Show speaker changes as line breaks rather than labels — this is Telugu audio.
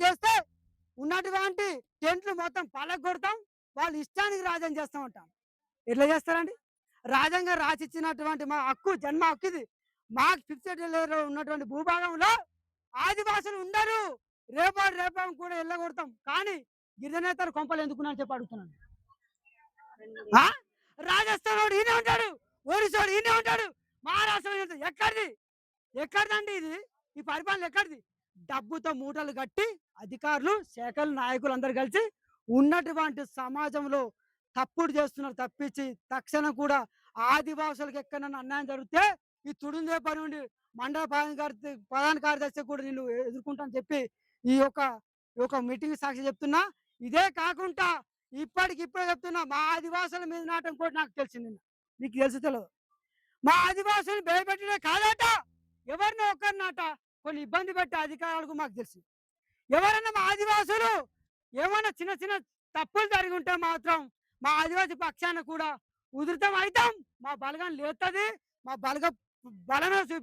చేస్తే ఉన్నటువంటి టెంట్లు మొత్తం పలగొడతాం. వాళ్ళ ఇష్టానికి రాజ్యం చేస్తా ఉంటాం. ఎట్లా చేస్తారండి? రాజ్యాంగం రాసిచ్చినటువంటి మా హక్కు, జన్మ హక్కు ఇది. మాకు ఫిక్స్డ్ ఏరియాలో ఉన్నటువంటి భూభాగంలో ఆదివాసులు ఉండరు. రేపం కూడా ఎల్లగొడతాం. కానీ గిరిజనేతలు కొంపలు ఎందుకున్నా అని చెప్పి అడుగుతున్నాను. ఆ? రాజస్థాన్ ఈయనే ఉంటాడు, ఒరిస్సాడు ఈయనే ఉంటాడు, మహారాష్ట్ర ఈయనే ఉంటాడు. ఎక్కడిది? ఎక్కడిదండి ఇది? ఈ పరిపాలన ఎక్కడిది? డబ్బుతో మూటలు కట్టి అధికారులు, శాఖలు, నాయకులు అందరు కలిసి ఉన్నటువంటి సమాజంలో తప్పుడు చేస్తున్నారు తప్పించి తక్షణం కూడా ఆదివాసులకు ఎక్కడన్నా అన్యాయం జరిగితే ఈ తుడుందే పని ఉండి మండల ప్రధాన కార్యదర్శి కూడా నేను ఎదుర్కొంటానని చెప్పి ఈ యొక్క మీటింగ్ సాక్షి చెప్తున్నా. ఇదే కాకుండా ఇప్పటికిప్పుడే చెప్తున్నా, మా ఆదివాసుల మీద నాటం కూడా నాకు తెలిసింది. మీకు తెలుసు తెలియదు? మా ఆదివాసులు భయపెట్టడే కాదట, ఎవరినో ఒకరినట కొన్ని ఇబ్బంది పెట్టే అధికారులకు మాకు తెలుసు. ఎవరన్నా మా ఆదివాసులు ఏమైనా చిన్న చిన్న తప్పులు జరిగి ఉంటే మాత్రం మా ఆదివాసి పక్షాన కూడా ఉధృతం అవుతాం. మా బలగం లేస్తుంది, మా బలమే చూపి